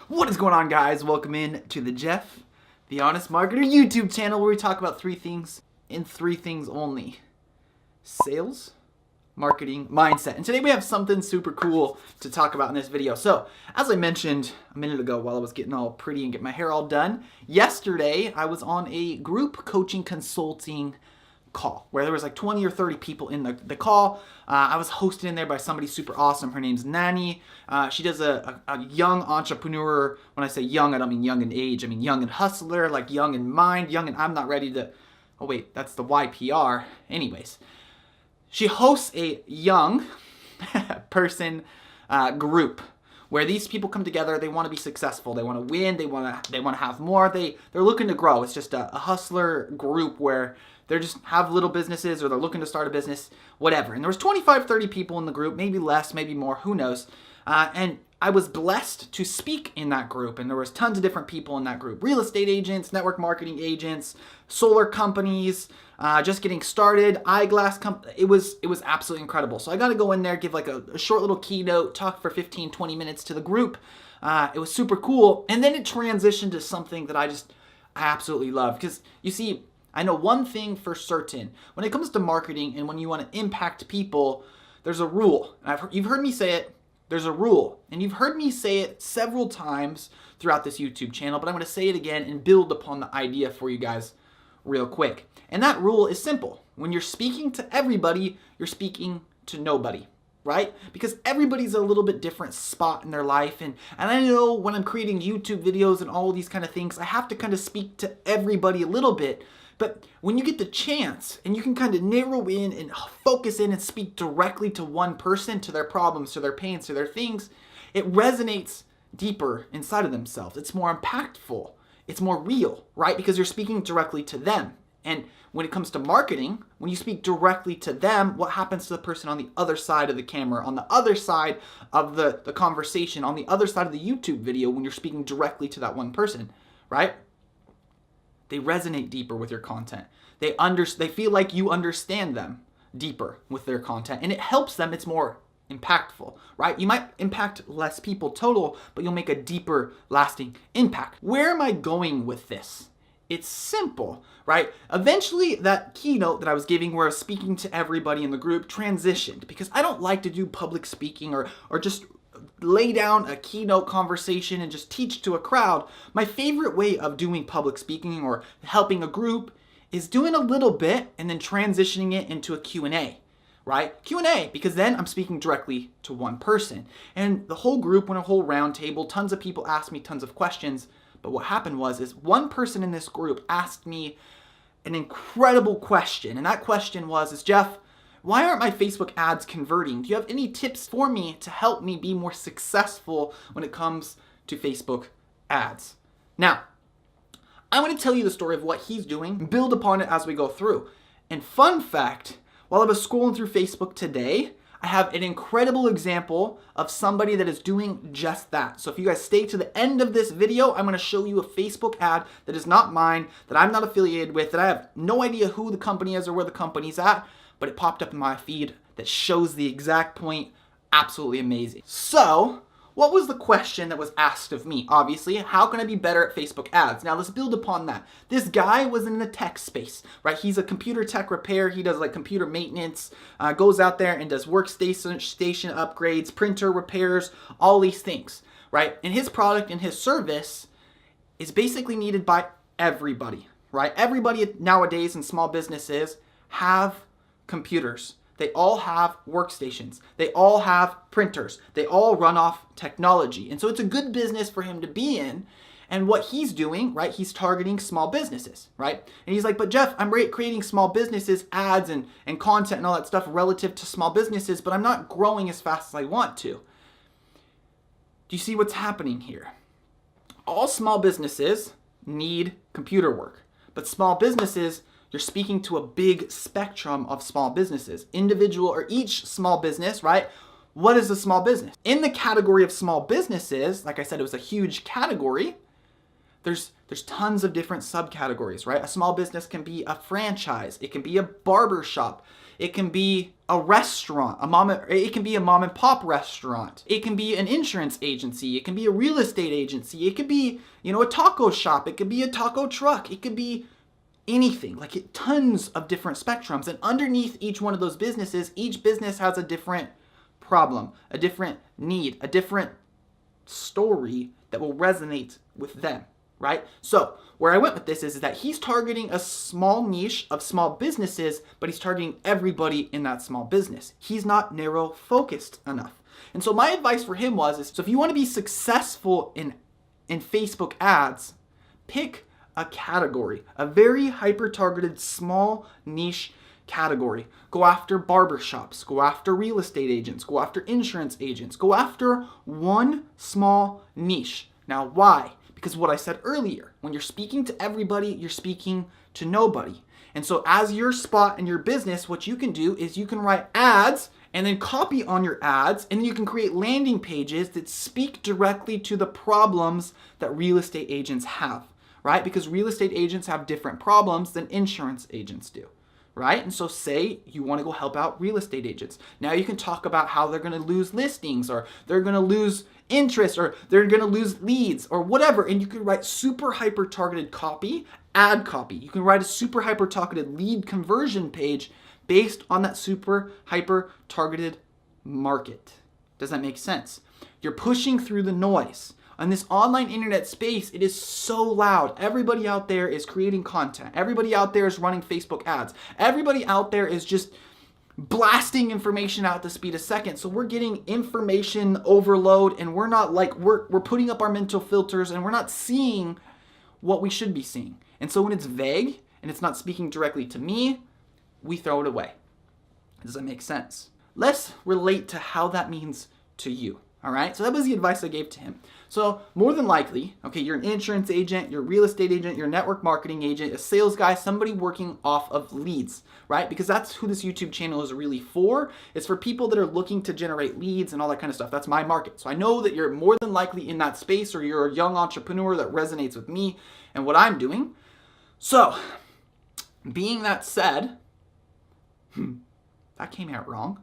What is going on, guys? Welcome in to the Jeff, the Honest Marketer YouTube channel, where we talk about three things and three things only: sales, marketing, mindset. And today we have something super cool to talk about in this video. So, as I mentioned a minute ago while I was getting all pretty and getting my hair all done, yesterday I was on a group coaching consulting call where there was like 20 or 30 people in the call. I was hosted in there by somebody super awesome. Her name's Nani. She does a young entrepreneur. When I say young, I don't mean young in age. I mean young and hustler, like young in mind, young and I'm not ready to, oh wait, that's the YPR. Anyways, she hosts a young person group where these people come together. They want to be successful. They want to win. They want to have more. They're looking to grow. It's just a hustler group where they just have little businesses or they're looking to start a business, whatever. And there was 25, 30 people in the group, maybe less, maybe more, who knows. And I was blessed to speak in that group, and there was tons of different people in that group: real estate agents, network marketing agents, solar companies, just getting started, eyeglass company. It was absolutely incredible. So I got to go in there, give like a short little keynote, talk for 15, 20 minutes to the group. It was super cool. And then it transitioned to something that I absolutely love. Because you see, I know one thing for certain: when it comes to marketing and when you want to impact people, there's a rule. And you've heard me say it. There's a rule, and you've heard me say it several times throughout this YouTube channel, but I'm going to say it again and build upon the idea for you guys real quick. And that rule is simple: when you're speaking to everybody, you're speaking to nobody, right? Because everybody's a little bit different spot in their life, and I know when I'm creating YouTube videos and all of these kind of things, I have to kind of speak to everybody a little bit. But when you get the chance and you can kind of narrow in and focus in and speak directly to one person, to their problems, to their pains, to their things, it resonates deeper inside of themselves. It's more impactful. It's more real, right? Because you're speaking directly to them. And when it comes to marketing, when you speak directly to them, what happens to the person on the other side of the camera, on the other side of the conversation, on the other side of the YouTube video when you're speaking directly to that one person, right? They resonate deeper with your content. They feel like you understand them deeper with their content, and it helps them. It's more impactful, right? You might impact less people total, but you'll make a deeper, lasting impact. Where am I going with this? It's simple, right? Eventually, that keynote that I was giving where I was speaking to everybody in the group transitioned, because I don't like to do public speaking or just lay down a keynote conversation and just teach to a crowd. My favorite way of doing public speaking or helping a group is doing a little bit and then transitioning it into a Q&A, right? Q&A, because then I'm speaking directly to one person. And the whole group went a whole round table. Tons of people asked me tons of questions. But what happened is one person in this group asked me an incredible question. And that question was, Jeff, why aren't my Facebook ads converting? Do you have any tips for me to help me be more successful when it comes to Facebook ads? Now, I'm going to tell you the story of what he's doing, build upon it as we go through. And fun fact, while I was scrolling through Facebook today, I have an incredible example of somebody that is doing just that. So if you guys stay to the end of this video, I'm going to show you a Facebook ad that is not mine, that I'm not affiliated with, that I have no idea who the company is or where the company's at, but it popped up in my feed that shows the exact point. Absolutely amazing. So, what was the question that was asked of me? Obviously, how can I be better at Facebook ads? Now, let's build upon that. This guy was in the tech space, right? He's a computer tech repair. He does like computer maintenance, goes out there and does workstation upgrades, printer repairs, all these things, right? And his product and his service is basically needed by everybody, right? Everybody nowadays in small businesses have computers. They all have workstations. They all have printers. They all run off technology. And so it's a good business for him to be in. And what he's doing, right, he's targeting small businesses, right? And he's like, but Jeff, I'm creating small businesses, ads and content and all that stuff relative to small businesses, but I'm not growing as fast as I want to. Do you see what's happening here? All small businesses need computer work, but small businesses, you're speaking to a big spectrum of small businesses. Individual or each small business, right? What is a small business? In the category of small businesses, like I said, it was a huge category. There's tons of different subcategories, right? A small business can be a franchise. It can be a barber shop. It can be a restaurant. It can be a mom and pop restaurant. It can be an insurance agency. It can be a real estate agency. It could be, a taco shop. It could be a taco truck. It could be anything. Tons of different spectrums. And underneath each one of those businesses, each business has a different problem, a different need, a different story that will resonate with them. Right? So where I went with this is that he's targeting a small niche of small businesses, but he's targeting everybody in that small business. He's not narrow focused enough. And so my advice for him was, so if you want to be successful in Facebook ads, pick a category, a very hyper-targeted small niche category. Go after barbershops, go after real estate agents, go after insurance agents, go after one small niche. Now, why? Because what I said earlier, when you're speaking to everybody, you're speaking to nobody. And so as your spot in your business, what you can do is you can write ads and then copy on your ads, and then you can create landing pages that speak directly to the problems that real estate agents have, right? Because real estate agents have different problems than insurance agents do. Right? And so say you want to go help out real estate agents. Now you can talk about how they're going to lose listings, or they're going to lose interest, or they're going to lose leads, or whatever. And you can write super hyper targeted copy, ad copy. You can write a super hyper targeted lead conversion page based on that super hyper targeted market. Does that make sense? You're pushing through the noise. On this online internet space, it is so loud. Everybody out there is creating content. Everybody out there is running Facebook ads. Everybody out there is just blasting information out at the speed of seconds. So we're getting information overload, and we're not we're putting up our mental filters, and we're not seeing what we should be seeing. And so when it's vague and it's not speaking directly to me, we throw it away. Does that make sense? Let's relate to how that means to you. All right, so that was the advice I gave to him. So more than likely, okay, you're an insurance agent, you're a real estate agent, you're a network marketing agent, a sales guy, somebody working off of leads, right? Because that's who this YouTube channel is really for. It's for people that are looking to generate leads and all that kind of stuff. That's my market. So I know that you're more than likely in that space, or you're a young entrepreneur that resonates with me and what I'm doing. So being that said, that came out wrong.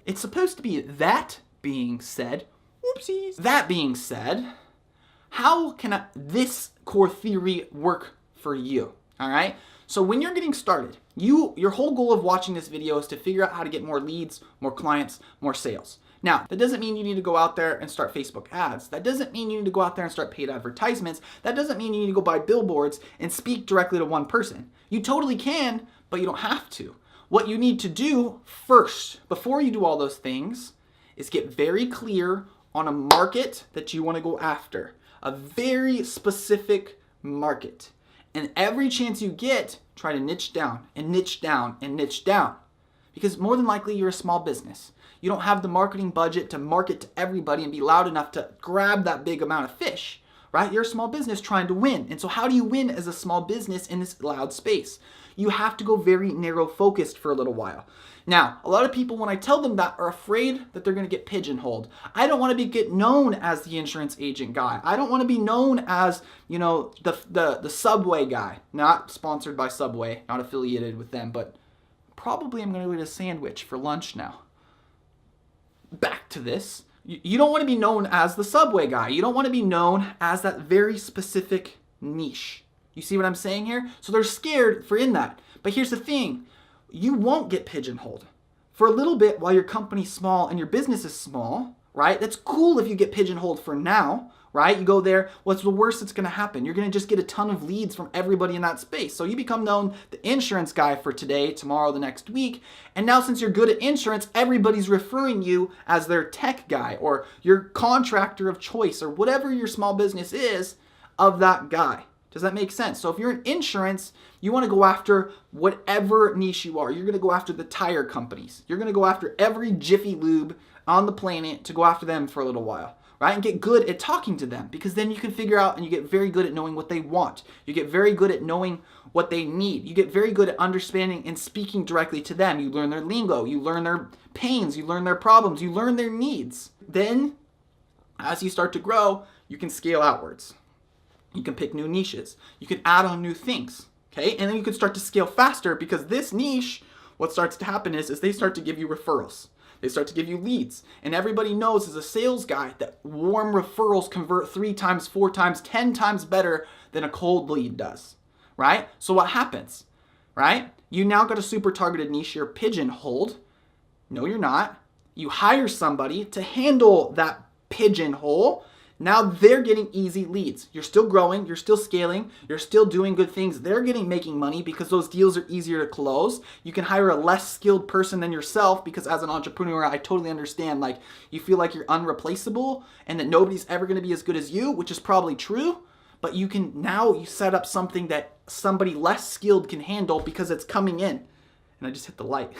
It's supposed to be that being said, whoopsies. That being said, how can this core theory work for you? All right. So when you're getting started, your whole goal of watching this video is to figure out how to get more leads, more clients, more sales. Now, that doesn't mean you need to go out there and start Facebook ads. That doesn't mean you need to go out there and start paid advertisements. That doesn't mean you need to go buy billboards and speak directly to one person. You totally can, but you don't have to. What you need to do first, before you do all those things, is get very clear on a market that you want to go after, a very specific market. And every chance you get, try to niche down and niche down and niche down. Because more than likely you're a small business. You don't have the marketing budget to market to everybody and be loud enough to grab that big amount of fish, right? You're a small business trying to win. And so how do you win as a small business in this loud space? You have to go very narrow focused for a little while. Now, a lot of people, when I tell them that, are afraid that they're going to get pigeonholed. I don't want to get known as the insurance agent guy. I don't want to be known as, the Subway guy. Not sponsored by Subway, not affiliated with them, but probably I'm going to eat a sandwich for lunch now. Back to this. You don't want to be known as the Subway guy. You don't want to be known as that very specific niche. You see what I'm saying here? So they're scared for in that. But here's the thing. You won't get pigeonholed. For a little bit while your company's small and your business is small, right? That's cool if you get pigeonholed for now, right? You go there, what's the worst that's going to happen? You're going to just get a ton of leads from everybody in that space. So you become known the insurance guy for today, tomorrow, the next week. And now since you're good at insurance, everybody's referring you as their tech guy or your contractor of choice or whatever your small business is of that guy. Does that make sense? So if you're in insurance, you want to go after whatever niche you are. You're going to go after the tire companies. You're going to go after every Jiffy Lube on the planet to go after them for a little while, right? And get good at talking to them, because then you can figure out and you get very good at knowing what they want. You get very good at knowing what they need. You get very good at understanding and speaking directly to them. You learn their lingo. You learn their pains. You learn their problems. You learn their needs. Then, as you start to grow, you can scale outwards. You can pick new niches. You can add on new things, okay? And then you can start to scale faster because this niche, what starts to happen is they start to give you referrals. They start to give you leads. And everybody knows as a sales guy that warm referrals convert 3 times, 4 times, 10 times better than a cold lead does, right? So what happens, right? You now got a super targeted niche you're pigeonholed. No, you're not. You hire somebody to handle that pigeonhole. Now they're getting easy leads. You're still growing, you're still scaling, you're still doing good things. They're making money because those deals are easier to close. You can hire a less skilled person than yourself because as an entrepreneur, I totally understand, like, you feel like you're unreplaceable and that nobody's ever going to be as good as you, which is probably true. But you set up something that somebody less skilled can handle because it's coming in. And I just hit the light.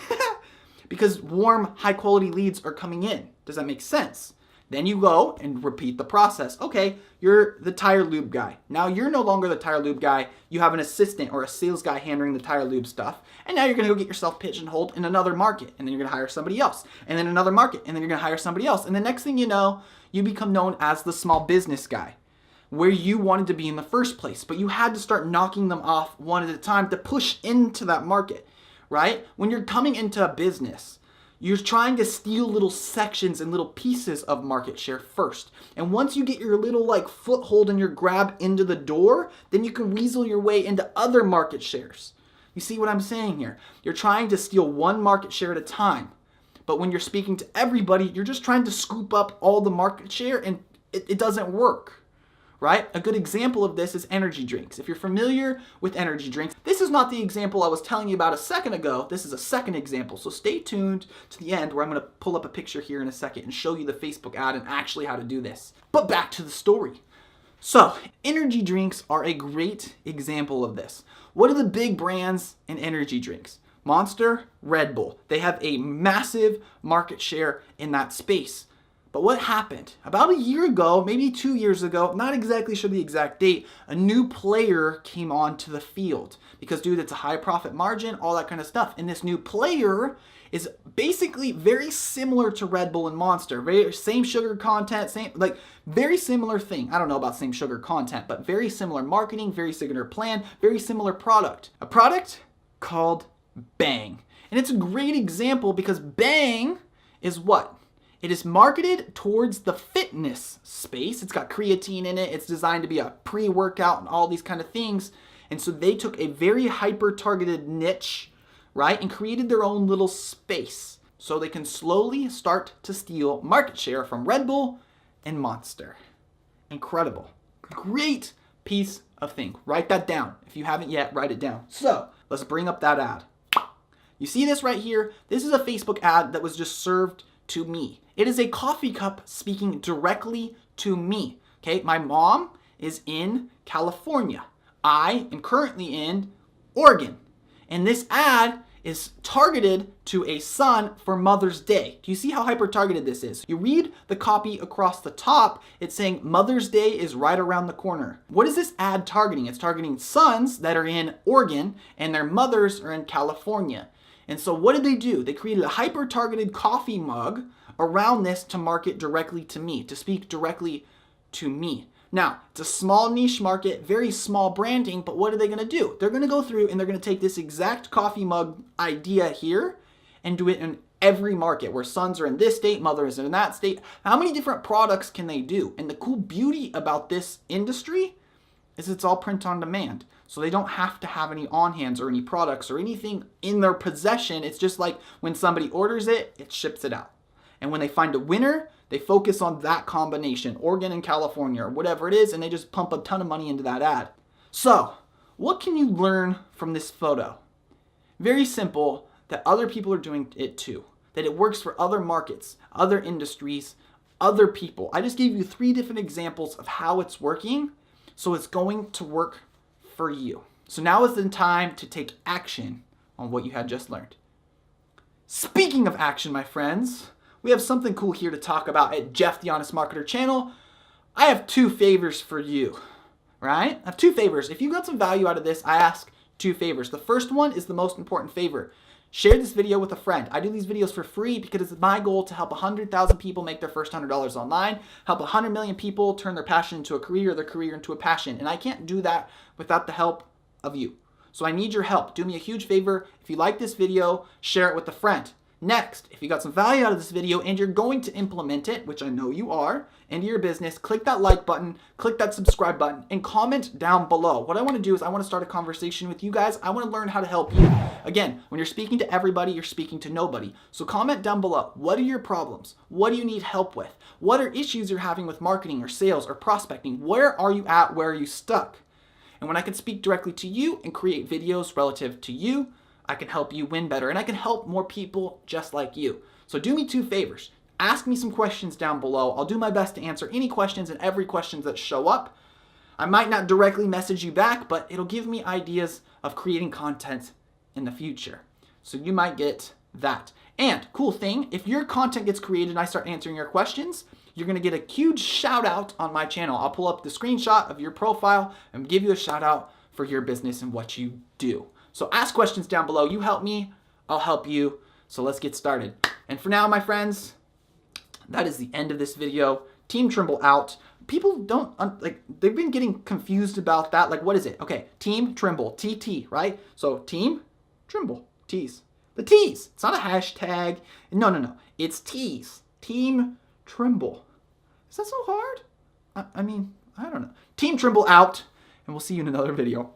Because warm, high quality leads are coming in. Does that make sense? Then you go and repeat the process. Okay, you're the tire lube guy. Now you're no longer the tire lube guy. You have an assistant or a sales guy handling the tire lube stuff. And now you're going to go get yourself pigeonholed in another market. And then you're going to hire somebody else. And then another market. And then you're going to hire somebody else. And the next thing you know, you become known as the small business guy, where you wanted to be in the first place. But you had to start knocking them off one at a time to push into that market, right? When you're coming into a business, you're trying to steal little sections and little pieces of market share first. And once you get your little foothold and your grab into the door, then you can weasel your way into other market shares. You see what I'm saying here? You're trying to steal one market share at a time. But when you're speaking to everybody, you're just trying to scoop up all the market share and it doesn't work. Right? A good example of this is energy drinks. If you're familiar with energy drinks, this is not the example I was telling you about a second ago. This is a second example. So stay tuned to the end where I'm going to pull up a picture here in a second and show you the Facebook ad and actually how to do this. But back to the story. So energy drinks are a great example of this. What are the big brands in energy drinks? Monster, Red Bull. They have a massive market share in that space. But what happened? About a year ago, maybe 2 years ago, not exactly sure the exact date, a new player came onto the field. Because, dude, it's a high profit margin, all that kind of stuff. And this new player is basically very similar to Red Bull and Monster. Same sugar content, very similar thing. I don't know about same sugar content, but very similar marketing, very similar plan, very similar product. A product called Bang. And it's a great example because Bang is what? It is marketed towards the fitness space. It's got creatine in it. It's designed to be a pre-workout and all these kind of things. And so they took a very hyper-targeted niche, right, and created their own little space so they can slowly start to steal market share from Red Bull and Monster. Incredible. Great piece of thing. Write that down. If you haven't yet, write it down. So let's bring up that ad. You see this right here? This is a Facebook ad that was just served to me. It is a coffee cup speaking directly to me. Okay, my mom is in California. I am currently in Oregon. And this ad is targeted to a son for Mother's Day. Do you see how hyper targeted this is? You read the copy across the top, it's saying Mother's Day is right around the corner. What is this ad targeting? It's targeting sons that are in Oregon and their mothers are in California. And so what did they do? They created a hyper targeted coffee mug around this to market directly to me, to speak directly to me. Now, it's a small niche market, very small branding, but what are they going to do? They're going to go through and they're going to take this exact coffee mug idea here and do it in every market where sons are in this state, mothers are in that state. How many different products can they do? And the cool beauty about this industry is it's all print on demand. So they don't have to have any on-hands or any products or anything in their possession. It's just like when somebody orders it, it ships it out. And when they find a winner, they focus on that combination, Oregon and California or whatever it is, and they just pump a ton of money into that ad. So, what can you learn from this photo? Very simple, that other people are doing it too. That it works for other markets, other industries, other people. I just gave you 3 different examples of how it's working, so it's going to work for you. So now is the time to take action on what you had just learned. Speaking of action, my friends, we have something cool here to talk about at Jeff the Honest Marketer channel. I have 2 favors for you, right? I have 2 favors. If you got some value out of this, I ask 2 favors. The first one is the most important favor. Share this video with a friend. I do these videos for free because it's my goal to help 100,000 people make their first $100 online, help 100 million people turn their passion into a career, their career into a passion. And I can't do that without the help of you. So I need your help. Do me a huge favor. If you like this video, share it with a friend. Next, if you got some value out of this video and you're going to implement it, which I know you are, into your business, click that like button, click that subscribe button, and comment down below. What I want to do is I want to start a conversation with you guys. I want to learn how to help you. Again, when you're speaking to everybody, you're speaking to nobody. So comment down below. What are your problems? What do you need help with? What are issues you're having with marketing or sales or prospecting? Where are you at? Where are you stuck? And when I can speak directly to you and create videos relative to you, I can help you win better, and I can help more people just like you. So do me 2 favors. Ask me some questions down below. I'll do my best to answer any questions and every question that show up. I might not directly message you back, but it'll give me ideas of creating content in the future. So you might get that. And cool thing, if your content gets created and I start answering your questions, you're going to get a huge shout out on my channel. I'll pull up the screenshot of your profile and give you a shout out for your business and what you do. So ask questions down below. You help me, I'll help you. So let's get started. And for now, my friends, that is the end of this video. Team Trimble out. People don't, they've been getting confused about that. Like, what is it? Okay, Team Trimble, TT, right? So Team Trimble, T's. The T's. It's not a hashtag. No. It's T's. Team Trimble. Is that so hard? I mean, I don't know. Team Trimble out, and we'll see you in another video.